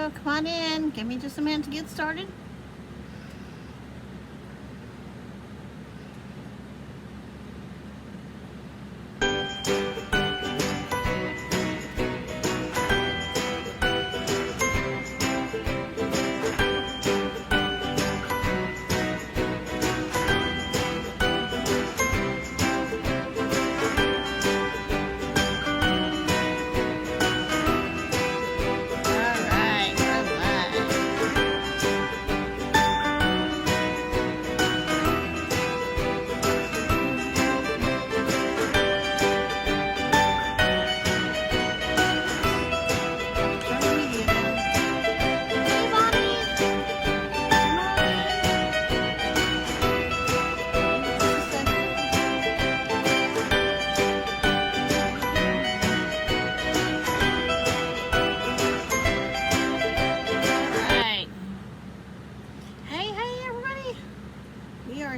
go. Come on in. Give me just a minute to get started.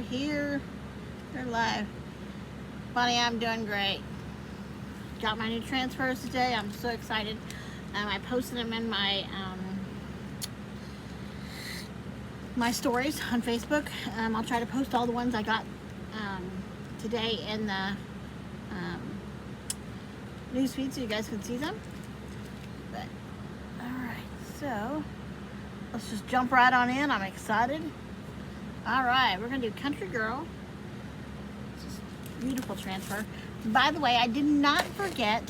Here, they're live. Bonnie, I'm doing great. Got my new transfers today. I'm so excited. I posted them in my my stories on Facebook. I'll try to post all the ones I got today in the news feed so you guys can see them. But all right, so let's just jump right on in. I'm excited. All right, we're gonna do Country Girl. Just beautiful transfer. By the way, I did not forget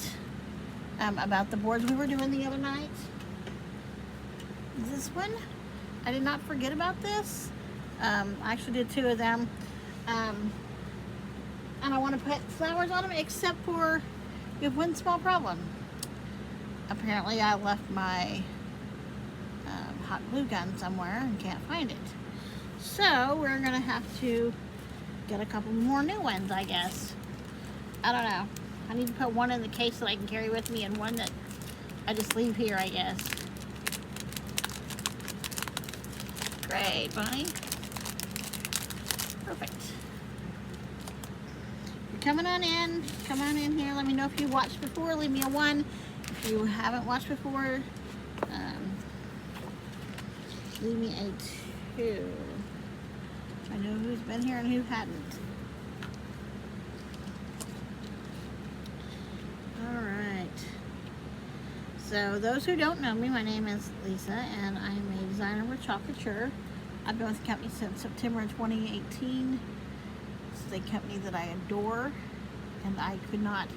about the boards we were doing the other night. This one, I did not forget about this. I actually did 2 of them. And I want to put flowers on them, except for we have one small problem. Apparently I left my hot glue gun somewhere and can't find it. So we're gonna have to get a couple more new ones, I guess. I don't know. I need to put one in the case that I can carry with me and one that I just leave here, I guess. Great, Bonnie. Perfect. You're coming on in. Come on in here. Let me know if you watched before. Leave me a 1. If you haven't watched before, leave me a 2. I know who's been here and who hadn't. All right. So those who don't know me, my name is Lisa, and I'm a designer with Chalk Couture. I've been with the company since September 2018. It's a company that I adore, and I could not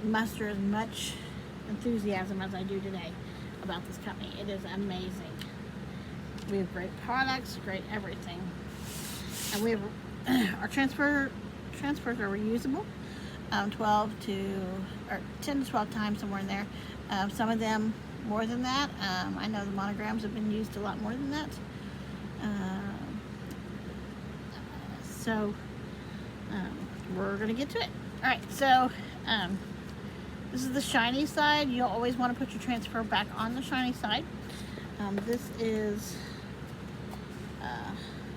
muster as much enthusiasm as I do today about this company. It is amazing. We have great products, great everything. And we have our transfers are reusable, 10 to 12 times, somewhere in there. Some of them more than that. I know the monograms have been used a lot more than that. So we're gonna get to it. All right, so this is the shiny side. You'll always want to put your transfer back on the shiny side. This is,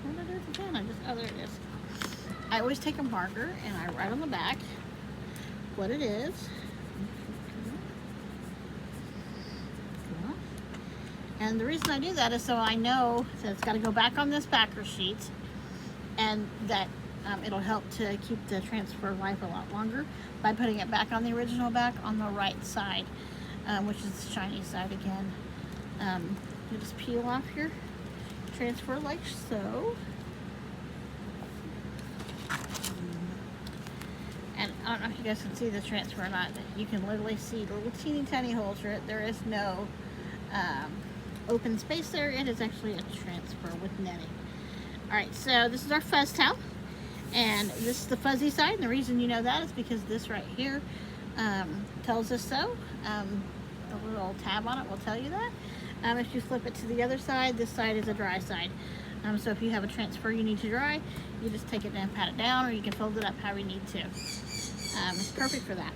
what did I do with the pen? Oh, there it is. I always take a marker and I write on the back what it is. And the reason I do that is so I know that it's got to go back on this backer sheet, and that it'll help to keep the transfer life a lot longer by putting it back on the original back on the right side, which is the shiny side again. You just peel off your transfer like so. And I don't know if you guys can see the transfer or not. You can literally see little teeny tiny holes through it. There is no open space there. It is actually a transfer with netting. Alright, so this is our fuzz towel. And this is the fuzzy side. And the reason you know that is because this right here tells us so. The little tab on it will tell you that. If you flip it to the other side, this side is a dry side. So if you have a transfer you need to dry, you just take it and pat it down, or you can fold it up however you need to. It's perfect for that.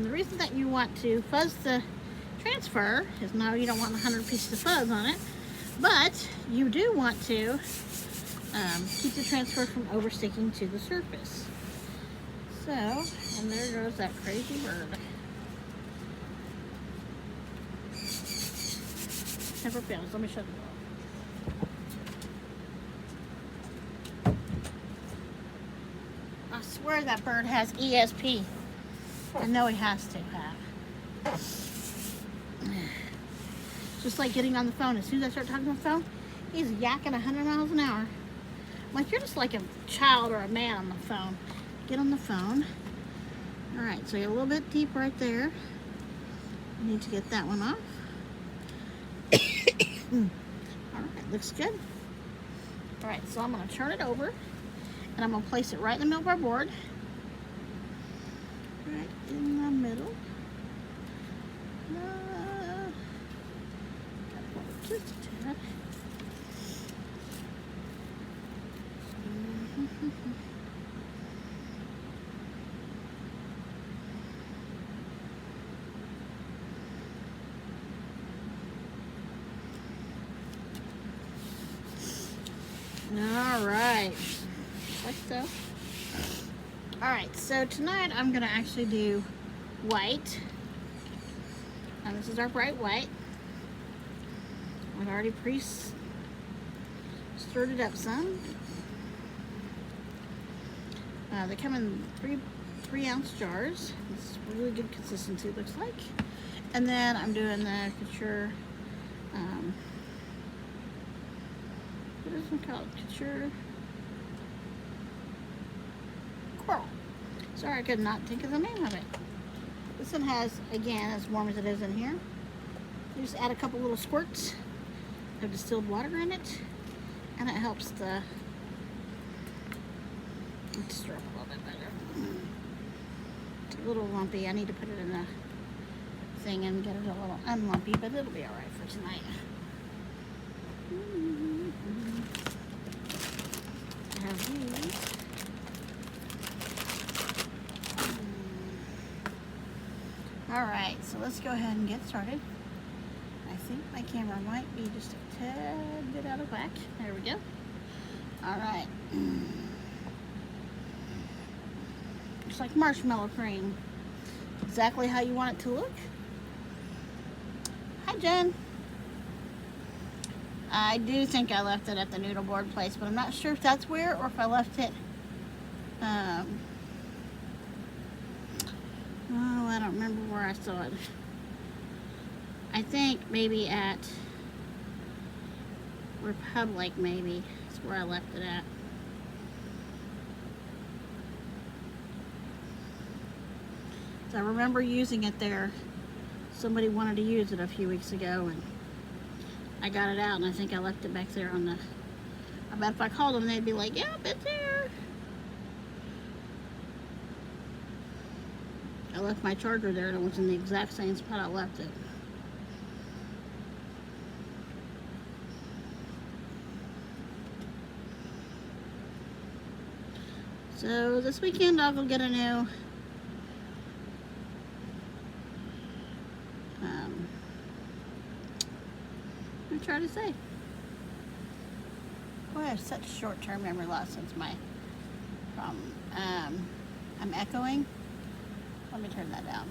The reason that you want to fuzz the transfer is, no, you don't want 100 pieces of fuzz on it, but you do want to keep the transfer from oversticking to the surface. So, and there goes that crazy bird. separate bins. Let me show you. I swear that bird has ESP. I know he has to have. Just like getting on the phone. As soon as I start talking on the phone, he's yakking 100 miles an hour. I'm like, you're just like a child or a man on the phone. Get on the phone. All right, so you're a little bit deep right there. You need to get that one off. All right, looks good. All right, so I'm gonna turn it over and I'm gonna place it right in the middle of our board. Right in the middle. Just a tad. All right, like so. All right, so tonight I'm gonna actually do white. Now this is our bright white. I've already stirred it up some. They come in three ounce jars. It's really good consistency, it looks like. And then I'm doing the Couture, what is it called? Couture Coral. Sorry, I could not think of the name of it. This one has, again, as warm as it is in here. You just add a couple little squirts of distilled water in it, and it helps the stir up a little bit better. It's a little lumpy. I need to put it in the thing and get it a little unlumpy, but it'll be all right for tonight. I have these. All right, so let's go ahead and get started. I think my camera might be just a tad bit out of whack. There we go. All right. Looks like marshmallow cream. Exactly how you want it to look. Hi, Jen. I do think I left it at the noodle board place, but I'm not sure if that's where or if I left it. Oh, I don't remember where I saw it. I think maybe at Republic, maybe. That's where I left it at. So I remember using it there. Somebody wanted to use it a few weeks ago, and I got it out, and I think I left it back there on the... I bet if I called them, they'd be like, yep, it's here. I left my charger there, and it was in the exact same spot I left it. So this weekend I'll go get a new I'm trying to say. Boy, I have such short-term memory loss since my problem. I'm echoing. Let me turn that down.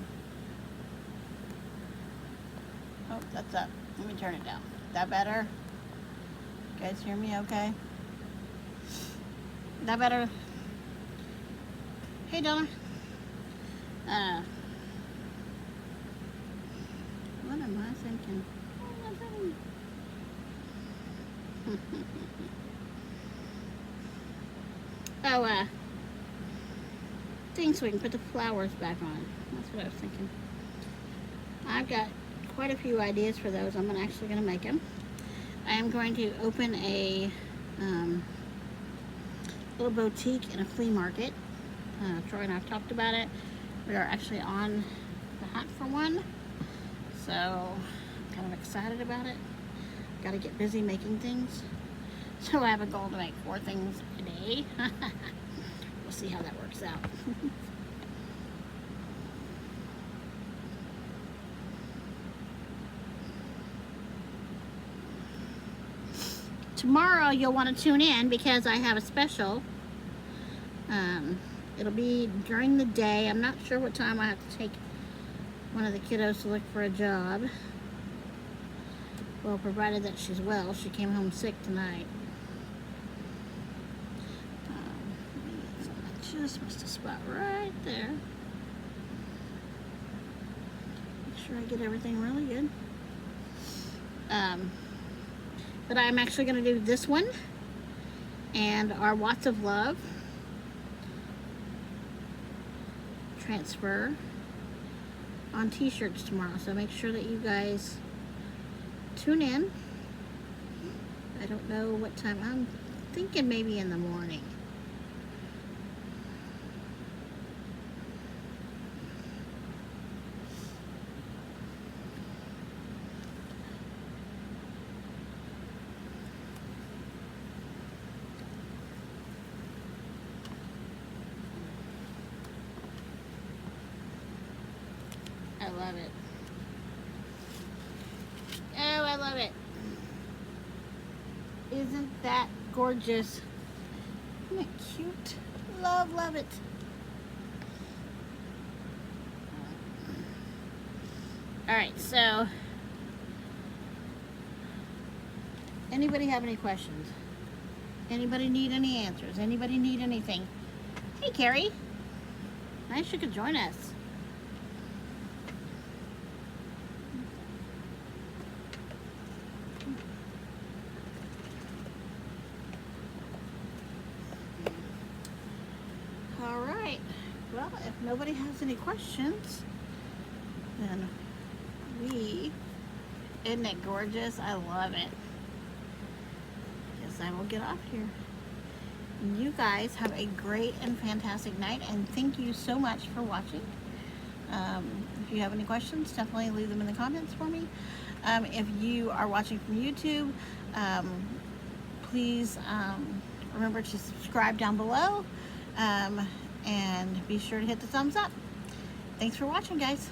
Oh, that's up. Let me turn it down. That better? You guys hear me okay? That better? Hey, Donna. What am I thinking? Things so we can put the flowers back on. That's what I was thinking. I've got quite a few ideas for those. I'm actually going to make them. I am going to open a little boutique in a flea market. Troy and I have talked about it. We are actually on the hunt for one. So I'm kind of excited about it. Got to get busy making things. So I have a goal to make 4 things a day. We'll see how that works out. Tomorrow you'll want to tune in because I have a special. It'll be during the day. I'm not sure what time I have to take one of the kiddos to look for a job. Well, provided that she's well. She came home sick tonight. I just missed a spot right there. Make sure I get everything really good. But I'm actually going to do this one and our Watts of Love transfer on t-shirts tomorrow. So make sure that you guys tune in. I don't know what time. I'm thinking maybe in the morning. I love it. Oh, I love it. Isn't that gorgeous? Isn't it cute? Love, love it. All right, so anybody have any questions? Anybody need any answers? Anybody need anything? Hey, Carrie. Nice you could join us. All right. Well, if nobody has any questions, then isn't it gorgeous? I love it. Guess I will get off here. You guys have a great and fantastic night, and thank you so much for watching. If you have any questions, definitely leave them in the comments for me. If you are watching from YouTube, please remember to subscribe down below, and be sure to hit the thumbs up. Thanks for watching, guys.